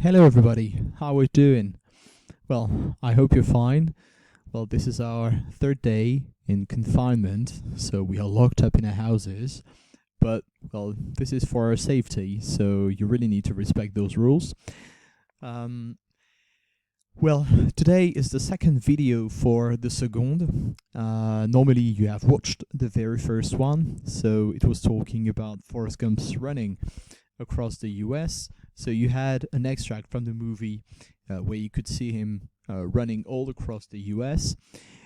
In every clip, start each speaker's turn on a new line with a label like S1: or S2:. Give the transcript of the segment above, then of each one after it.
S1: Hello everybody, how are we doing? Well, I hope you're fine. Well, this is our third day in confinement, so we are locked up in our houses. But, well, this is for our safety, so you really need to respect those rules. Well, today is the second video for the second. Normally you have watched the very first one, so it was talking about Forrest Gump's running across the US. So you had an extract from the movie where you could see him running all across the US.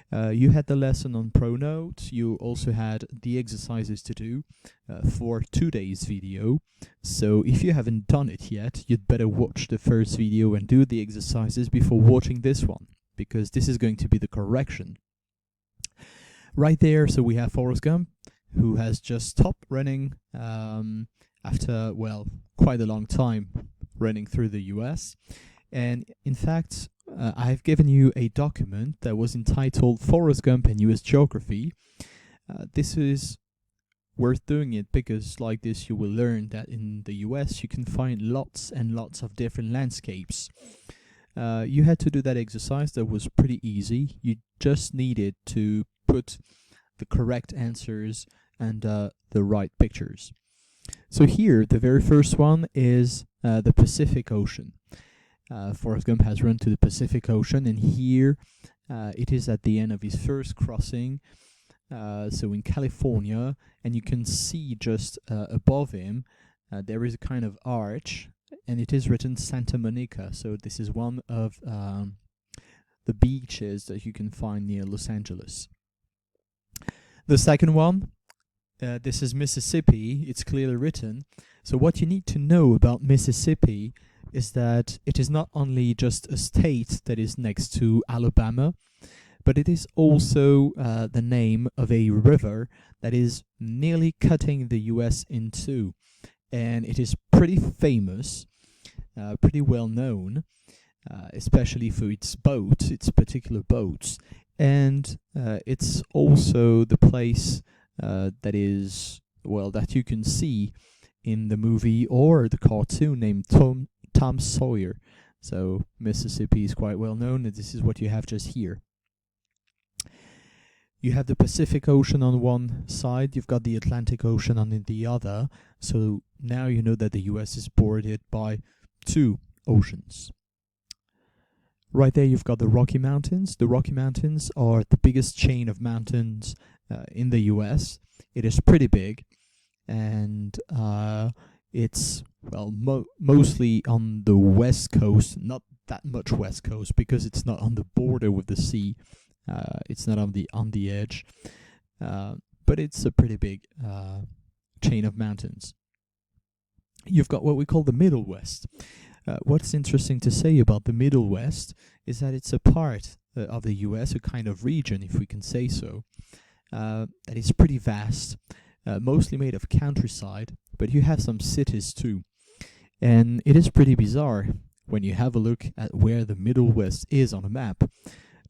S1: You had the lesson on Pronote. You also had the exercises to do for today's video. So if you haven't done it yet, you'd better watch the first video and do the exercises before watching this one, because this is going to be the correction. Right there, so we have Forrest Gump, who has just stopped running after, well, quite a long time running through the US. And in fact, I've given you a document that was entitled Forrest Gump and US Geography. This is worth doing it because like this you will learn that in the US you can find lots and lots of different landscapes. You had to do that exercise that was pretty easy. You just needed to put the correct answers and the right pictures. So here, the very first one is the Pacific Ocean. Forrest Gump has run to the Pacific Ocean, and here it is at the end of his first crossing, so in California, and you can see just above him there is a kind of arch, and it is written Santa Monica, so this is one of the beaches that you can find near Los Angeles. The second one, this is Mississippi. It's clearly written. So what you need to know about Mississippi is that it is not only just a state that is next to Alabama, but it is also the name of a river that is nearly cutting the US in two. And it is pretty famous, pretty well known, especially for its boats, its particular boats. And it's also the place that is, well, that you can see in the movie or the cartoon named Tom Sawyer. So Mississippi is quite well known, and this is what you have just here. You have the Pacific Ocean on one side, you've got the Atlantic Ocean on the other, so now you know that the US is bordered by two oceans. Right there you've got the Rocky Mountains. The Rocky Mountains are the biggest chain of mountains in the US. It is pretty big, and it's, well, mostly on the west coast, not that much west coast because it's not on the border with the sea. It's not on the edge, but it's a pretty big chain of mountains. You've got what we call the Middle West. What's interesting to say about the Middle West is that it's a part of the US, a kind of region, if we can say so, that is pretty vast, mostly made of countryside, but you have some cities too. And it is pretty bizarre when you have a look at where the Middle West is on a map,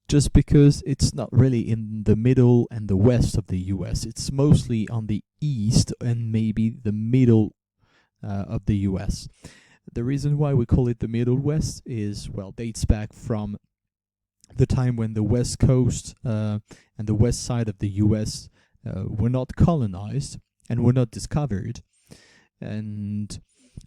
S1: just because it's not really in the middle and the west of the US. It's mostly on the east and maybe the middle of the US. The reason why we call it the Middle West is, well, dates back from the time when the west coast and the west side of the US were not colonized and were not discovered. And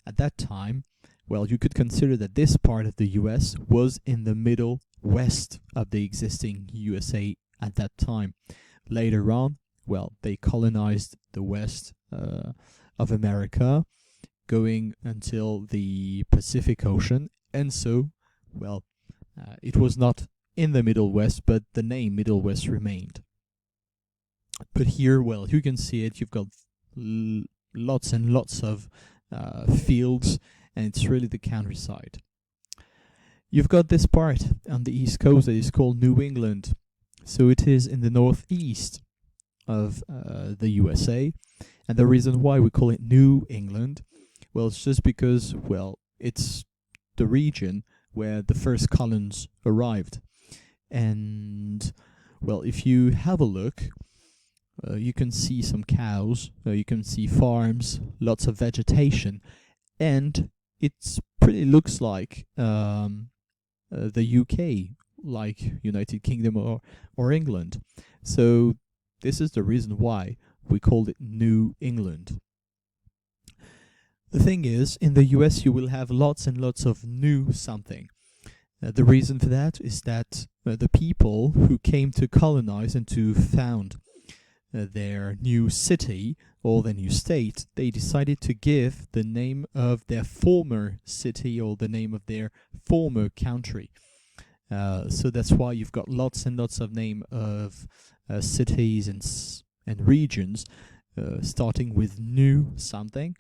S1: at that time, well, you could consider that this part of the US was in the middle west of the existing USA at that time. Later on, well, they colonized the west of America, going until the Pacific Ocean, and so, well, it was not in the Middle West, but the name Middle West remained. But here, well, you can see it, you've got lots and lots of fields, and it's really the countryside. You've got this part on the east coast that is called New England, so it is in the northeast of the USA, and the reason why we call it New England, well, it's just because, well, it's the region where the first colons arrived. And, well, if you have a look, you can see some cows, you can see farms, lots of vegetation, and it pretty looks like the UK, like United Kingdom or England. So this is the reason why we called it New England. The thing is, in the US you will have lots and lots of new something. The reason for that is that the people who came to colonize and to found their new city or their new state, they decided to give the name of their former city or the name of their former country. So that's why you've got lots and lots of name of cities and regions starting with new something,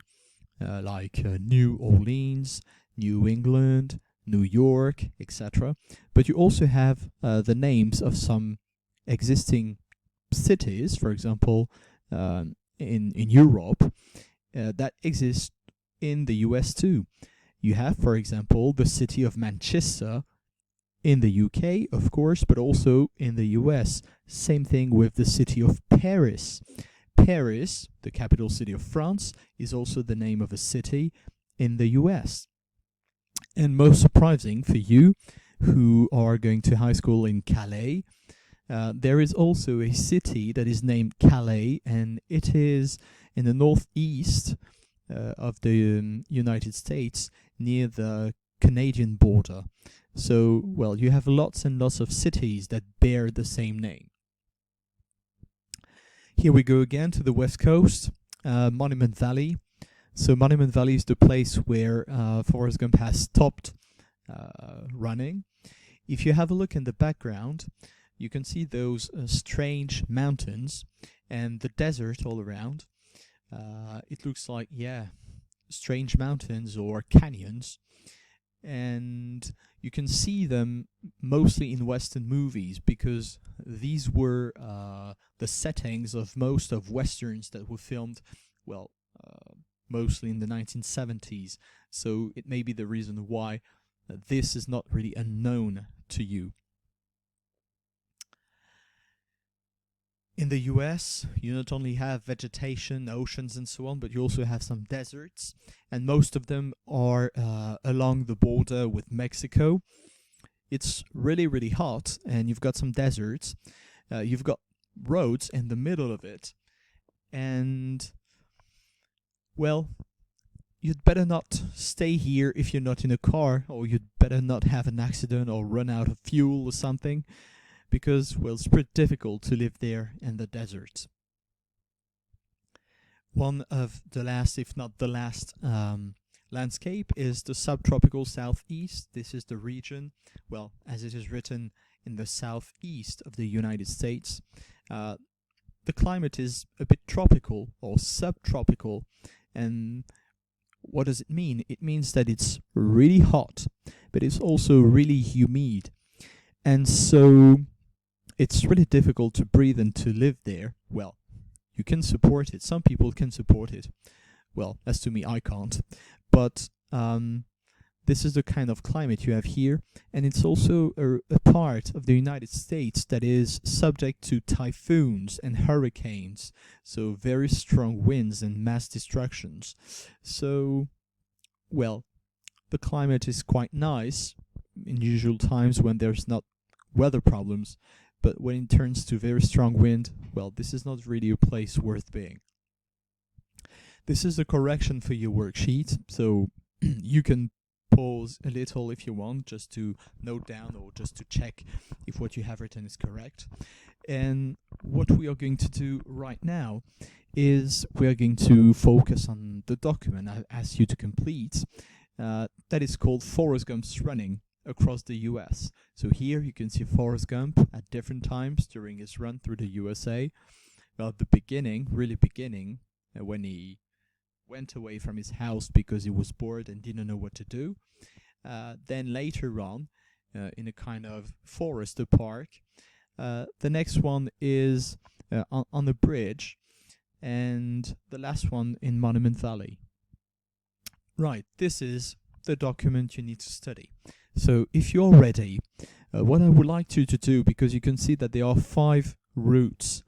S1: like New Orleans, New England, New York, etc. But you also have the names of some existing cities, for example, in Europe, that exist in the US too. You have, for example, the city of Manchester in the UK, of course, but also in the US. Same thing with the city of Paris. Paris, the capital city of France, is also the name of a city in the US. And most surprising for you who are going to high school in Calais, there is also a city that is named Calais, and it is in the northeast of the United States, near the Canadian border. So, well, you have lots and lots of cities that bear the same name. Here we go again to the west coast, Monument Valley. So Monument Valley is the place where Forrest Gump has stopped running. If you have a look in the background, you can see those strange mountains and the desert all around. It looks like, yeah, strange mountains or canyons. And you can see them mostly in Western movies because these were the settings of most of Westerns that were filmed, well, mostly in the 1970s. So it may be the reason why this is not really unknown to you. In the US, you not only have vegetation, oceans and so on, but you also have some deserts, and most of them are along the border with Mexico. It's really, really hot, and you've got some deserts. You've got roads in the middle of it, and, well, you'd better not stay here if you're not in a car, or you'd better not have an accident or run out of fuel or something, because, well, it's pretty difficult to live there in the desert. One of the last, if not the last, landscape is the Subtropical Southeast. This is the region, well, as it is written, in the southeast of the United States. The climate is a bit tropical or subtropical, and what does it mean? It means that it's really hot, but it's also really humid. And so it's really difficult to breathe and to live there. Well, you can support it. Some people can support it. Well, as to me, I can't. But this is the kind of climate you have here. And it's also a part of the United States that is subject to typhoons and hurricanes. So very strong winds and mass destructions. So, well, the climate is quite nice in usual times when there's not weather problems. But when it turns to very strong wind, well, this is not really a place worth being. This is a correction for your worksheet, so you can pause a little if you want, just to note down or just to check if what you have written is correct. And what we are going to do right now is we are going to focus on the document I asked you to complete. That is called Forrest Gump's Running Across the US. So here you can see Forrest Gump at different times during his run through the USA. Well, at the beginning, really beginning, when he went away from his house because he was bored and didn't know what to do. Then later on, in a kind of forest, a park. The next one is on a bridge, and the last one in Monument Valley. Right, this is the document you need to study. So if you're ready, what I would like you to do, because you can see that there are 5 routes,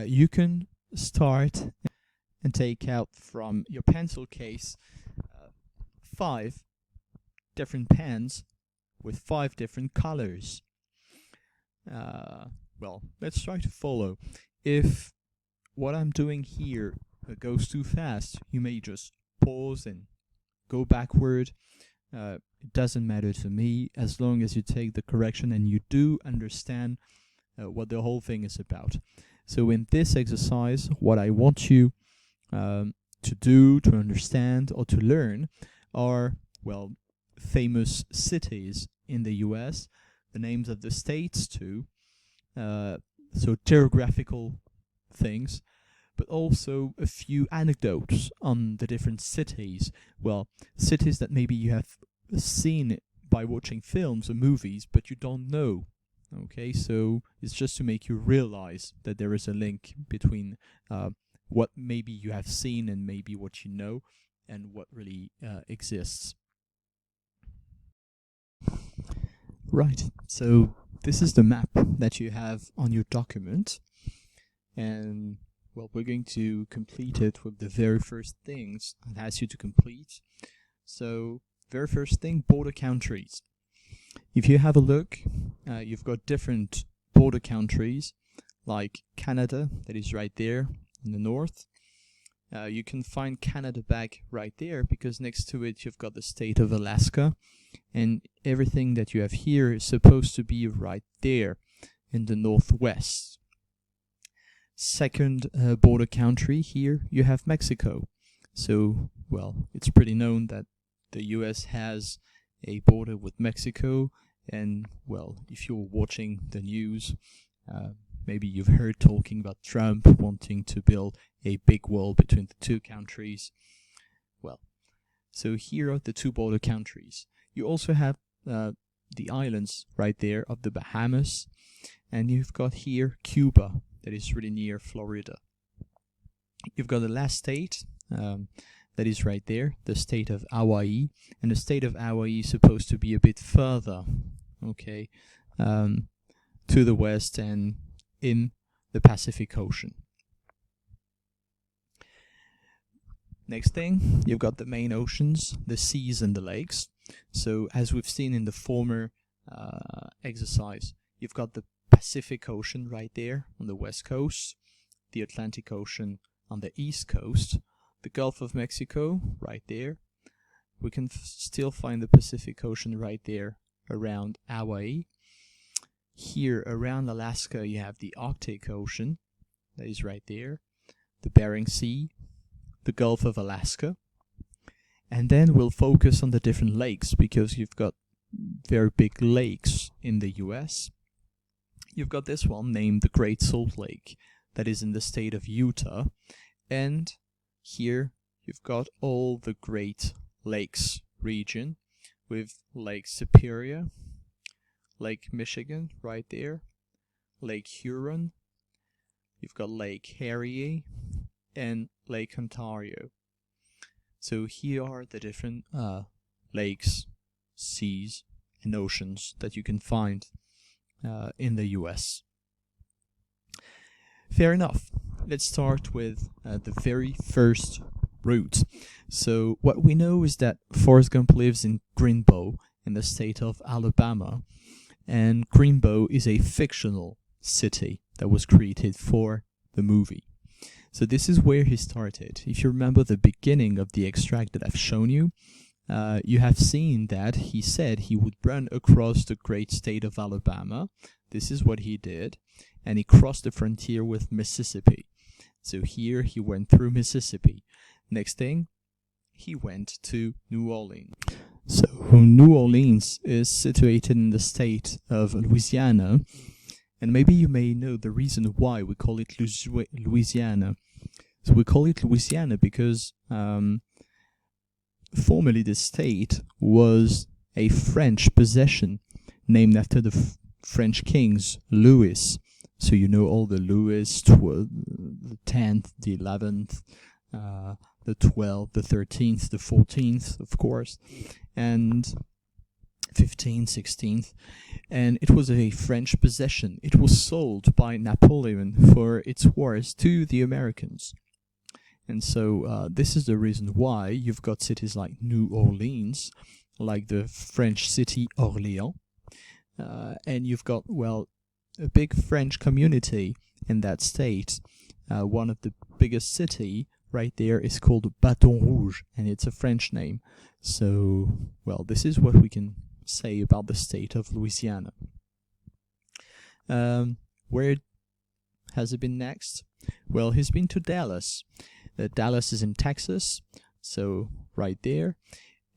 S1: you can start and take out from your pencil case 5 different pens with 5 different colors. Well, let's try to follow. If what I'm doing here goes too fast, you may just pause and go backward. It doesn't matter to me as long as you take the correction and you do understand what the whole thing is about. So in this exercise, what I want you to do, to understand, or to learn are, well, famous cities in the US, the names of the states too, so geographical things, but also a few anecdotes on the different cities. Well, cities that maybe you have seen by watching films or movies, but you don't know. Okay, so it's just to make you realize that there is a link between what maybe you have seen and maybe what you know and what really exists. Right, so this is the map that you have on your document, and well, we're going to complete it with the very first things it asks you to complete. So, very first thing, border countries. If you have a look, you've got different border countries, like Canada, that is right there in the north. You can find Canada back right there because next to it you've got the state of Alaska, and everything that you have here is supposed to be right there in the northwest. Second border country here, you have Mexico. So, well, it's pretty known that the US has a border with Mexico, and, well, if you're watching the news, maybe you've heard talking about Trump wanting to build a big wall between the two countries. Well, so here are the two border countries. You also have the islands right there of the Bahamas, and you've got here Cuba, that is really near Florida. You've got the last state, that is right there, the state of Hawaii, and the state of Hawaii is supposed to be a bit further, okay, to the west and in the Pacific Ocean. Next thing, you've got the main oceans, the seas and the lakes. So as we've seen in the former exercise, you've got the Pacific Ocean right there on the west coast, the Atlantic Ocean on the east coast, the Gulf of Mexico right there. We can still find the Pacific Ocean right there around Hawaii. Here around Alaska you have the Arctic Ocean, that is right there, the Bering Sea, the Gulf of Alaska, and then we'll focus on the different lakes because you've got very big lakes in the US. You've got this one named the Great Salt Lake, that is in the state of Utah, and here you've got all the Great Lakes region with Lake Superior, Lake Michigan right there, Lake Huron, you've got Lake Erie, and Lake Ontario. So here are the different lakes, seas, and oceans that you can find in the US. Fair enough. Let's start with the very first route. So what we know is that Forrest Gump lives in Greenbow in the state of Alabama, and Greenbow is a fictional city that was created for the movie. So this is where he started. If you remember the beginning of the extract that I've shown you, you have seen that he said he would run across the great state of Alabama. This is what he did, and he crossed the frontier with Mississippi. So here he went through Mississippi. Next thing, he went to New Orleans. So New Orleans is situated in the state of Louisiana, and maybe you may know the reason why we call it Louisiana. So we call it Louisiana because formerly the state was a French possession named after the French kings, Louis. So you know all the Louis, the 10th, the 11th, the 12th, the 13th, the 14th, of course, and 15th, 16th. And it was a French possession. It was sold by Napoleon for its wars to the Americans. And so this is the reason why you've got cities like New Orleans, like the French city Orléans, and you've got, well, a big French community in that state. One of the biggest city right there is called Baton Rouge, and it's a French name. So, well, this is what we can say about the state of Louisiana. Where has he been next? Well, he's been to Dallas. Dallas is in Texas, so right there.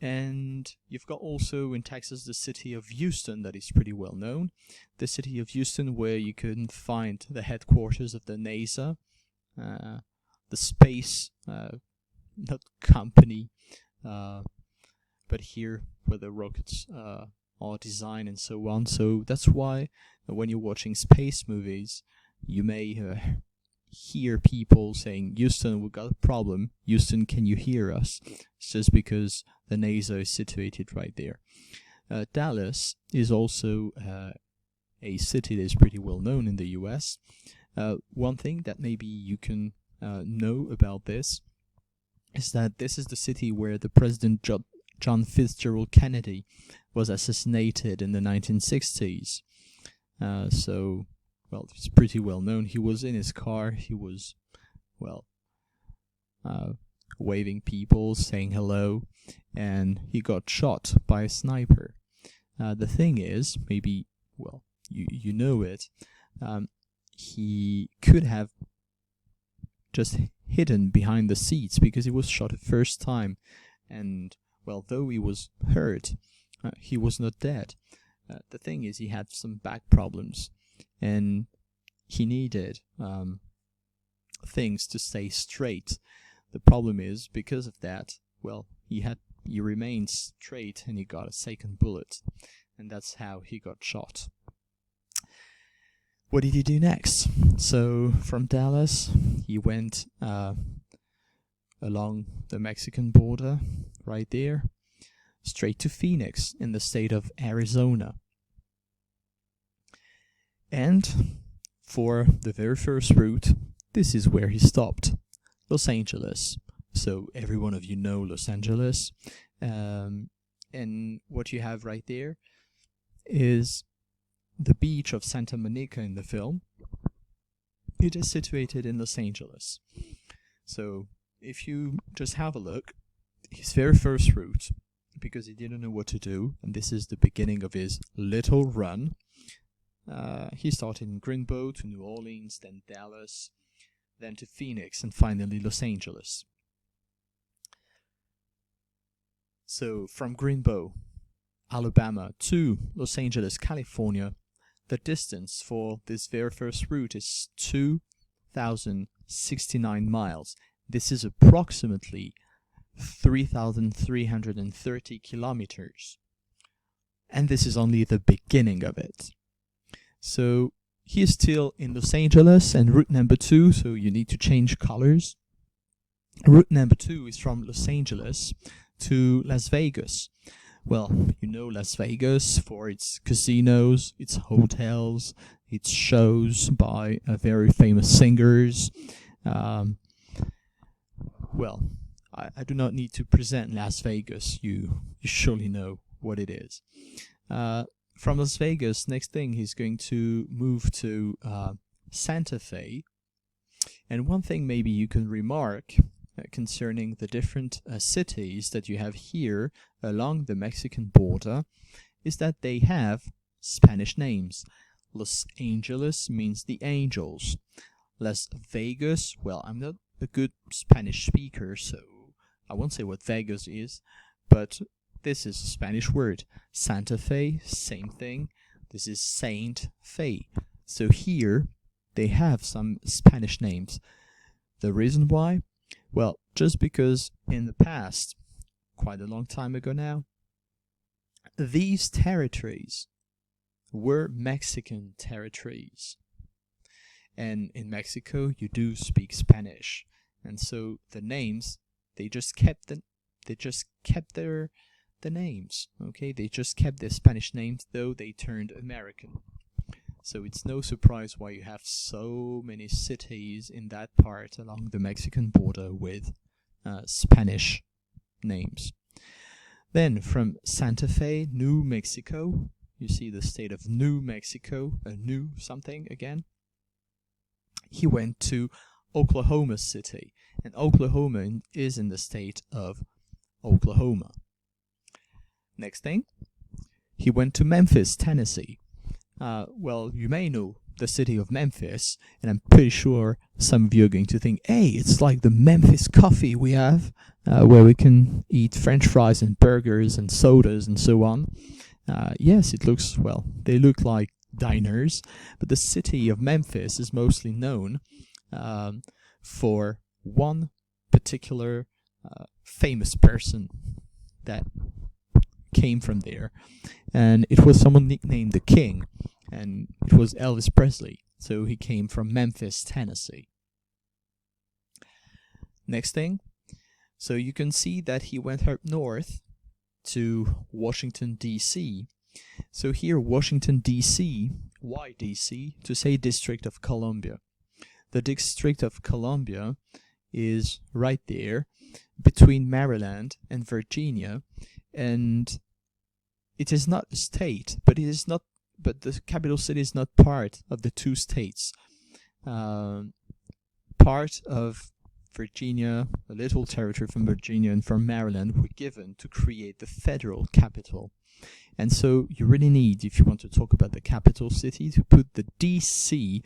S1: And you've got also in Texas the city of Houston, that is pretty well known. The city of Houston, where you can find the headquarters of the NASA, the space, not company, but here where the rockets are designed and so on. So that's why when you're watching space movies, you may hear people saying, Houston, we've got a problem. Houston, can you hear us? It's just because the NASA is situated right there. Dallas is also a city that is pretty well known in the US. One thing that maybe you can know about this is that this is the city where the President John Fitzgerald Kennedy was assassinated in the 1960s. So, well, it's pretty well known. He was in his car. He was, well, waving people, saying hello, and he got shot by a sniper. The thing is, maybe, well, you know it, he could have just hidden behind the seats because he was shot the first time, and, well, though he was hurt, he was not dead. The thing is, he had some back problems, and he needed things to stay straight. The problem is, because of that, well, he remained straight and he got a second bullet, and that's how he got shot. What did he do next? So from Dallas, he went along the Mexican border, right there, straight to Phoenix in the state of Arizona. And for the very first route, this is where he stopped, Los Angeles. So every one of you know Los Angeles. And what you have right there is the beach of Santa Monica in the film. It is situated in Los Angeles. So if you just have a look, his very first route, because he didn't know what to do, and this is the beginning of his little run, he started in Greenbow to New Orleans, then Dallas, then to Phoenix, and finally Los Angeles. So from Greenbow, Alabama, to Los Angeles, California, the distance for this very first route is 2,069 miles. This is approximately 3,330 kilometers. And this is only the beginning of it. So he is still in Los Angeles and route number 2, so you need to change colors. Route number 2 is from Los Angeles to Las Vegas. Well, you know Las Vegas for its casinos, its hotels, its shows by very famous singers. Well, I do not need to present Las Vegas. You surely know what it is. From Las Vegas, next thing he's going to move to Santa Fe. And one thing maybe you can remark concerning the different cities that you have here along the Mexican border is that they have Spanish names. Los Angeles means the angels. Las Vegas, well, I'm not a good Spanish speaker, so I won't say what Vegas is, but this is a Spanish word. Santa Fe, same thing. This is Saint Fe. So here they have some Spanish names. The reason why? Well, just because in the past, quite a long time ago now, these territories were Mexican territories. And in Mexico, you do speak Spanish. And so the names, they just kept their names, okay? They just kept their Spanish names, though they turned American. So it's no surprise why you have so many cities in that part along the Mexican border with Spanish names. Then from Santa Fe, New Mexico, you see the state of New Mexico, a new something again. He went to Oklahoma City, and Oklahoma is in the state of Oklahoma. Next thing, he went to Memphis, Tennessee. Well, you may know the city of Memphis, and I'm pretty sure some of you are going to think, hey, it's like the Memphis coffee we have, where we can eat French fries and burgers and sodas and so on. Yes, it looks, well, they look like diners, but the city of Memphis is mostly known for one particular famous person that came from there, and it was someone nicknamed the King, and it was Elvis Presley. So he came from Memphis, Tennessee. Next thing, so you can see that he went up north to Washington, D.C. So here, Washington, D.C., why D.C.? To say District of Columbia. The District of Columbia is right there between Maryland and Virginia, and it is not a state, but it is not. But the capital city is not part of the two states. Part of Virginia, a little territory from Virginia and from Maryland, were given to create the federal capital. And so you really need, if you want to talk about the capital city, to put the DC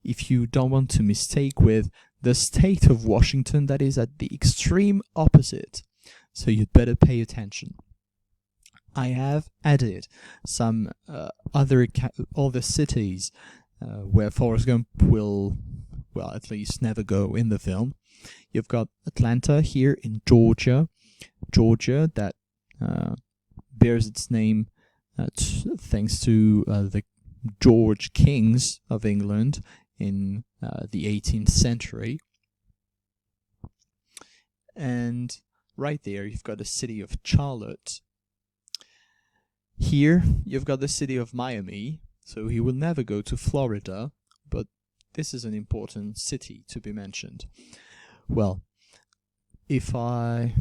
S1: if you don't want to mistake with the state of Washington that is at the extreme opposite. So you'd better pay attention. I have added some other cities where Forrest Gump will, well, at least never go in the film. You've got Atlanta here in Georgia, that bears its name thanks to the George Kings of England in the 18th century. And right there you've got the city of Charlotte. Here you've got the city of Miami, so he will never go to Florida, but this is an important city to be mentioned. Well, if I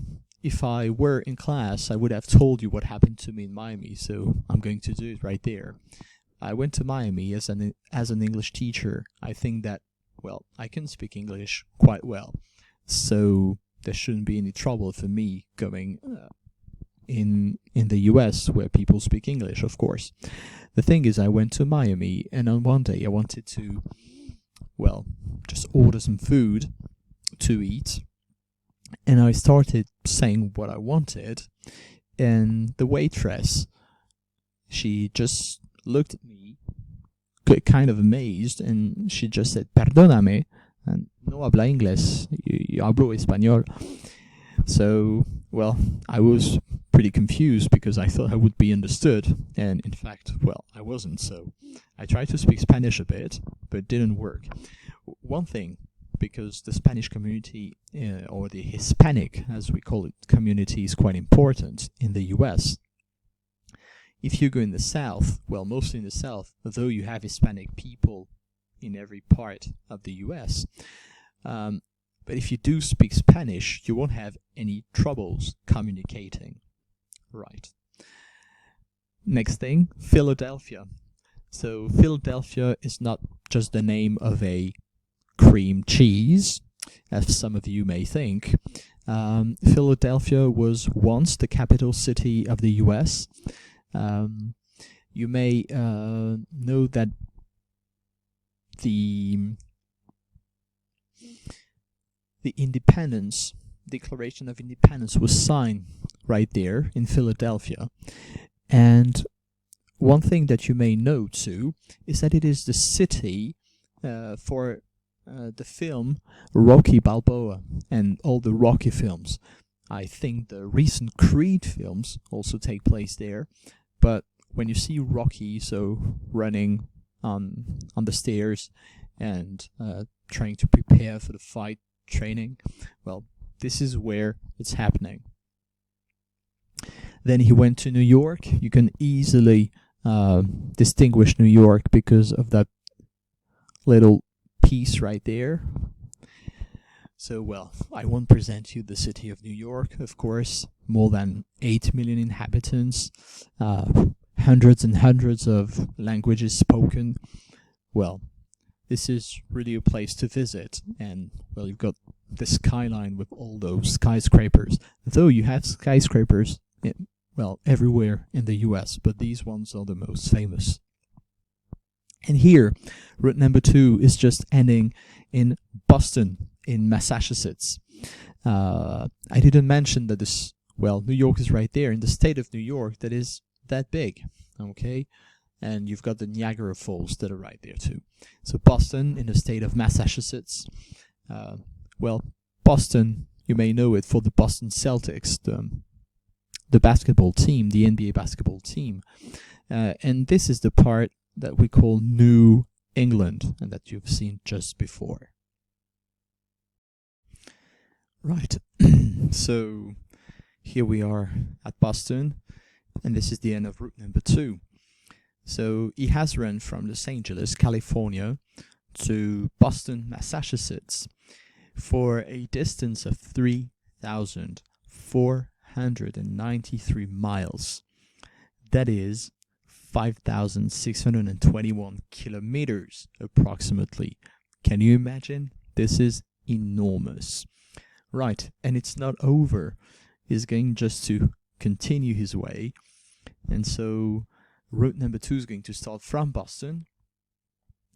S1: were in class, I would have told you what happened to me in Miami, so I'm going to do it right there. I went to Miami as an English teacher. I think that, well, I can speak English quite well, so there shouldn't be any trouble for me going in the US where people speak English, of course. The thing is, I went to Miami, and on one day I wanted to, well, just order some food to eat, and I started saying what I wanted, and the waitress, she just looked at me kind of amazed, and she just said, "Perdóname," and no habla inglés, yo hablo español. So, well, I was pretty confused because I thought I would be understood, and in fact, well, I wasn't. So I tried to speak Spanish a bit, but it didn't work. One thing, because the Spanish community, or the Hispanic, as we call it, community is quite important in the US. If you go in the South, well, mostly in the South, though you have Hispanic people in every part of the US, but if you do speak Spanish, you won't have any troubles communicating. Right. Next thing, Philadelphia. So Philadelphia is not just the name of a cream cheese, as some of you may think. Philadelphia was once the capital city of the US. You may know that the Declaration of Independence was signed right there in Philadelphia. And one thing that you may know too is that it is the city for the film Rocky Balboa and all the Rocky films. I think the recent Creed films also take place there, but when you see Rocky running on the stairs and trying to prepare for the fight training, well, this is where it's happening. Then he went to New York. You can easily distinguish New York because of that little piece right there. So, well, I won't present you the city of New York, of course. More than 8 million inhabitants, hundreds and hundreds of languages spoken. Well, this is really a place to visit. And, well, you've got the skyline with all those skyscrapers. Though you have skyscrapers, well, everywhere in the US, but these ones are the most famous. And here, route number 2 is just ending in Boston, in Massachusetts. I didn't mention that this, well, New York is right there in the state of New York that is that big, okay? And you've got the Niagara Falls that are right there too. So Boston in the state of Massachusetts. Well, Boston, you may know it for the Boston Celtics, the basketball team, the NBA basketball team. And this is the part that we call New England and that you've seen just before. Right, so here we are at Boston, and this is the end of route number 2. So he has run from Los Angeles, California to Boston, Massachusetts for a distance of 3,493 miles. That is 5,621 kilometers approximately. Can you imagine? This is enormous. Right, and it's not over. He's going just to continue his way. And so route number 2 is going to start from Boston.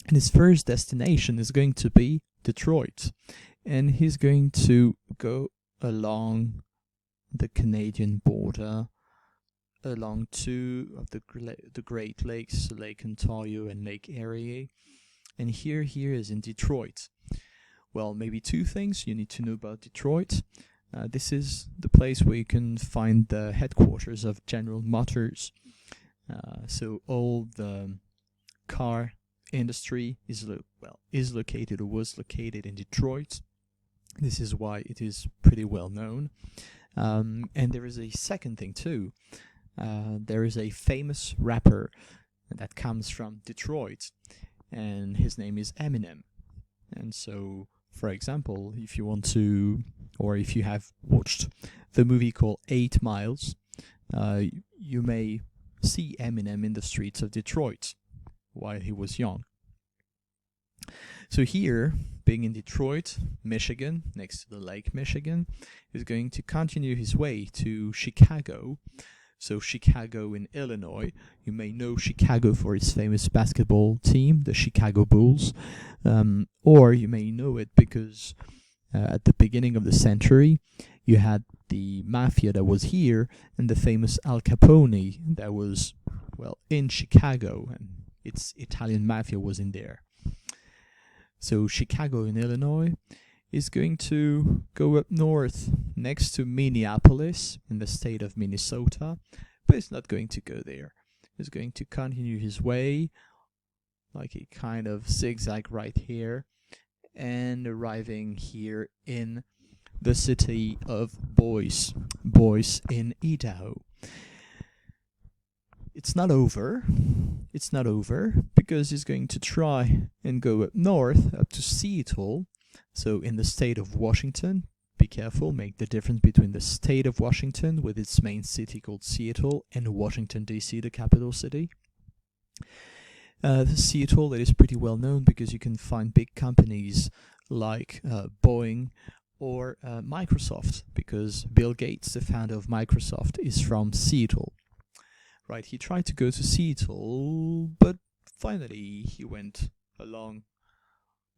S1: And his first destination is going to be Detroit. And he's going to go along the Canadian border, along 2 of the Great Lakes, Lake Ontario and Lake Erie. And here is in Detroit. Well, maybe 2 things you need to know about Detroit. This is the place where you can find the headquarters of General Motors. So all the car industry is located or was located in Detroit. This is why it is pretty well known. And there is a second thing too. There is a famous rapper that comes from Detroit, and his name is Eminem. And so, for example, if you want to, or if you have watched the movie called 8 Miles, you may see Eminem in the streets of Detroit while he was young. So here, being in Detroit, Michigan, next to the Lake Michigan, is going to continue his way to Chicago. So Chicago in Illinois, you may know Chicago for its famous basketball team, the Chicago Bulls, or you may know it because at the beginning of the century, you had the mafia that was here and the famous Al Capone that was, well, in Chicago, and its Italian mafia was in there. So Chicago in Illinois is going to go up north next to Minneapolis in the state of Minnesota, but it's not going to go there. It's going to continue his way like a kind of zigzag right here and arriving here in the city of Boise in Idaho. It's not over because he's going to try and go up north up to Seattle. So in the state of Washington, be careful, make the difference between the state of Washington with its main city called Seattle and Washington DC, the capital city. Seattle, that is pretty well known because you can find big companies like Boeing or Microsoft, because Bill Gates, the founder of Microsoft, is from Seattle. Right, he tried to go to Seattle, but finally he went along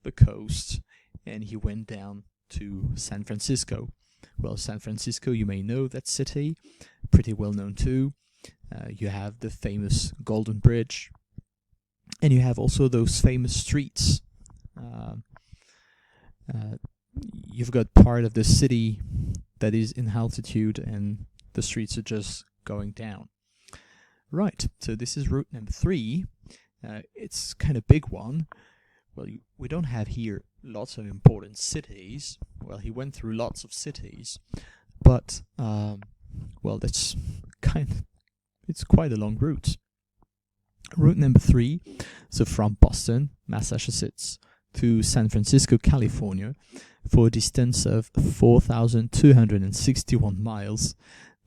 S1: the coast and he went down to San Francisco. Well, San Francisco, you may know that city, pretty well known too. You have the famous Golden Bridge, and you have also those famous streets. You've got part of the city that is in altitude and the streets are just going down. Right, so this is route number 3. It's kind of big one. Well, we don't have here lots of important cities. Well, he went through lots of cities, but well, it's quite a long route. Route number 3, so from Boston, Massachusetts to San Francisco, California, for a distance of 4,261 miles.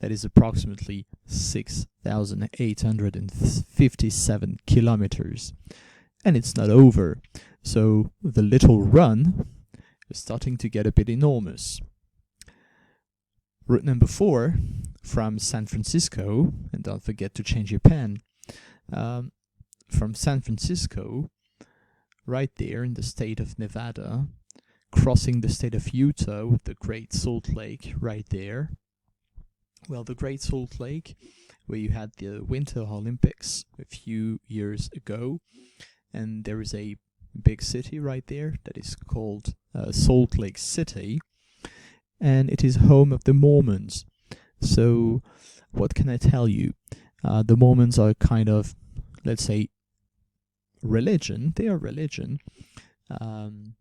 S1: That is approximately 6,857 kilometers. And it's not over, so the little run is starting to get a bit enormous. Route number 4, from San Francisco, and don't forget to change your pen, from San Francisco, right there in the state of Nevada, crossing the state of Utah with the Great Salt Lake right there. Well, the Great Salt Lake, where you had the Winter Olympics a few years ago, and there is a big city right there that is called Salt Lake City, and it is home of the Mormons. So what can I tell you? The Mormons are kind of, let's say, religion. They are religion. The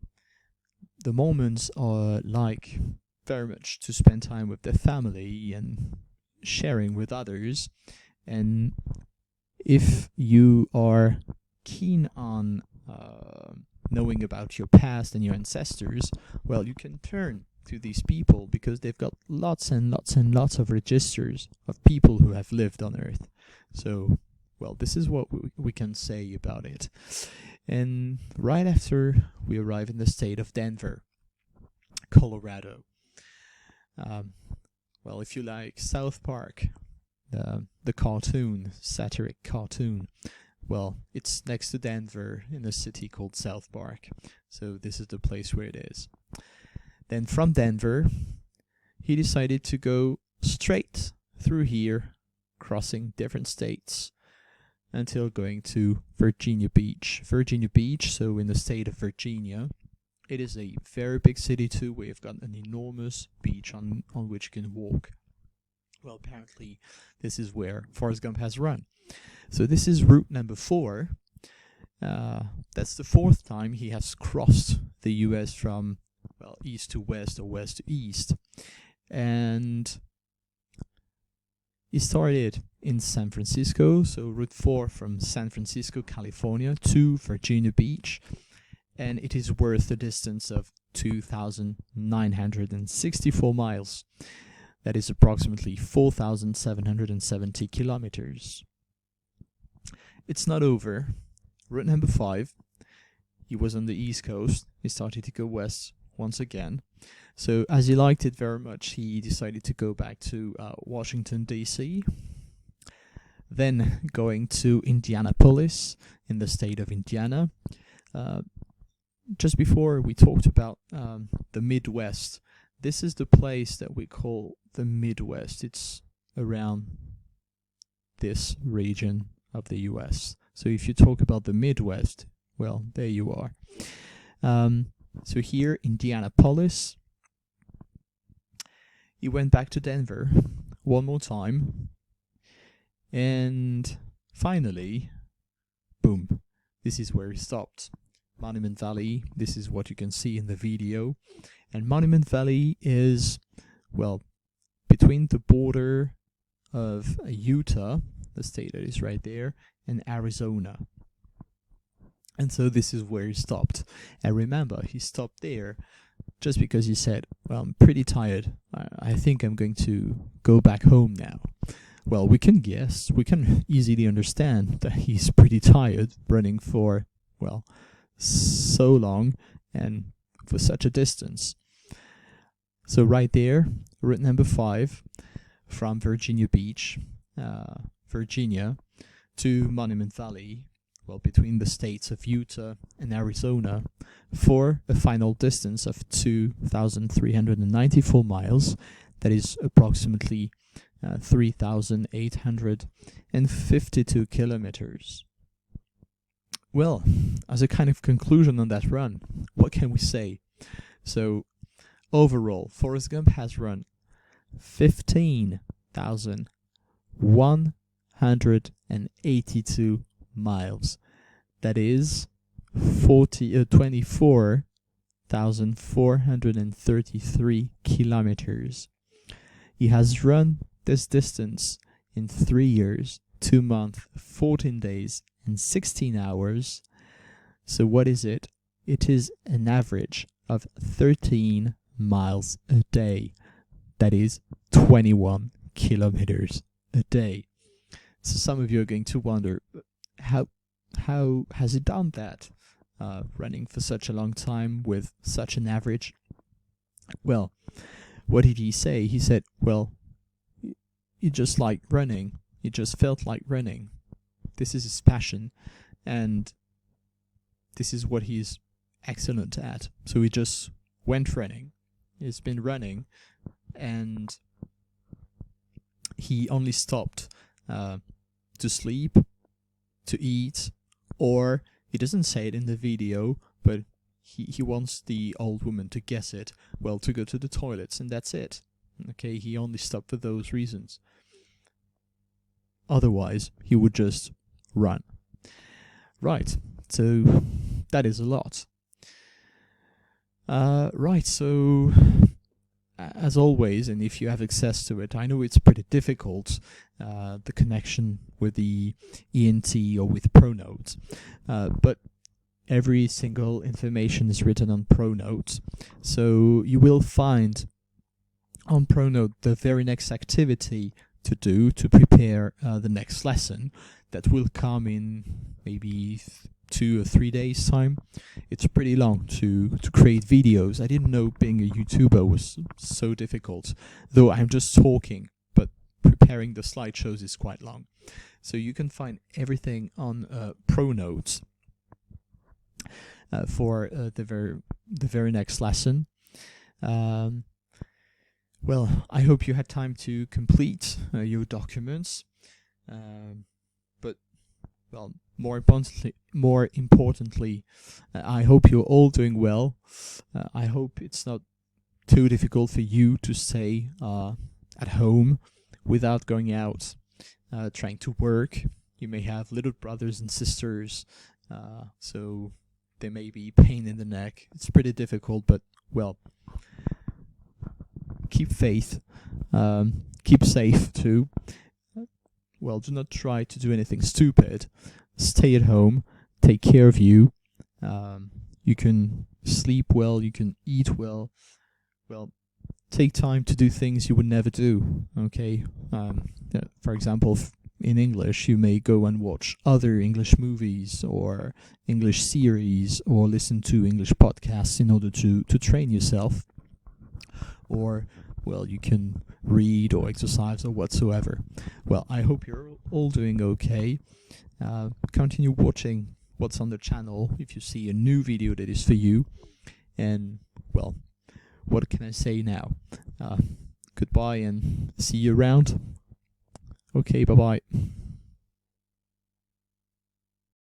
S1: Mormons are like very much to spend time with their family and sharing with others. And if you are keen on knowing about your past and your ancestors, well, you can turn to these people because they've got lots and lots and lots of registers of people who have lived on Earth. So, well, this is what we can say about it. And right after we arrive in the state of Denver, Colorado. Well, if you like South Park, the cartoon, satiric cartoon, well, it's next to Denver in a city called South Park. So this is the place where it is. Then from Denver, he decided to go straight through here, crossing different states, until going to Virginia Beach. Virginia Beach, so in the state of Virginia. It is a very big city too, where you've got an enormous beach on which you can walk. Well, apparently this is where Forrest Gump has run. So this is route number 4. That's the 4th time he has crossed the US from, well, east to west or west to east. And he started in San Francisco, so route 4 from San Francisco, California to Virginia Beach. And it is worth a distance of 2,964 miles. That is approximately 4,770 kilometers. It's not over. Route number 5, he was on the East Coast. He started to go west once again. So as he liked it very much, he decided to go back to Washington, D.C., then going to Indianapolis in the state of Indiana. Just before we talked about the Midwest. This is the place that we call the Midwest. It's around this region of the US. So if you talk about the Midwest, well, there you are. So here, Indianapolis. He went back to Denver one more time. And finally, boom, this is where he stopped. Monument Valley, this is what you can see in the video. And Monument Valley is, well, between the border of Utah, the state that is right there, and Arizona. And so this is where he stopped. And remember, he stopped there just because he said, well, I'm pretty tired. I think I'm going to go back home now. Well, we can guess, we can easily understand that he's pretty tired running for, well, so long and for such a distance. So right there, route number 5 from Virginia Beach, Virginia, to Monument Valley, well, between the states of Utah and Arizona, for a final distance of 2,394 miles. That is approximately 3,852 kilometers. Well, as a kind of conclusion on that run, what can we say? So, overall, Forrest Gump has run 15,182 miles. That is 24,433 kilometers. He has run this distance in 3 years, 2 months, 14 days, and 16 hours. So what is it? It is an average of 13 miles a day. That is 21 kilometers a day. So some of you are going to wonder, how has he done that? Running for such a long time with such an average? Well, what did he say? He said, well, he just liked running. He just felt like running. This is his passion, and this is what he's excellent at. So he just went running. He's been running, and he only stopped to sleep, to eat, or he doesn't say it in the video, but he wants the old woman to guess it, well, to go to the toilets, and that's it. Okay, he only stopped for those reasons. Otherwise, he would just run. Right, so that is a lot. Right, so as always, and if you have access to it, I know it's pretty difficult, the connection with the ENT or with Pronote, but every single information is written on Pronote, so you will find on Pronote the very next activity to do to prepare the next lesson that will come in maybe 2 or 3 days time. It's pretty long to create videos. I didn't know being a YouTuber was so difficult, though I'm just talking, but preparing the slideshows is quite long. So you can find everything on Pronote for the very next lesson. Well, I hope you had time to complete your documents, but well, more importantly, I hope you're all doing well. I hope it's not too difficult for you to stay at home without going out, trying to work. You may have little brothers and sisters, so there may be pain in the neck. It's pretty difficult, but well, keep faith, keep safe too. Well, do not try to do anything stupid. Stay at home, take care of you. You can sleep well, you can eat well. Well, take time to do things you would never do, okay? For example, in English, you may go and watch other English movies or English series or listen to English podcasts in order to train yourself. Or, well, you can read or exercise or whatsoever. Well, I hope you're all doing okay. Continue watching what's on the channel if you see a new video that is for you. And, well, what can I say now? Goodbye and see you around. Okay, bye-bye.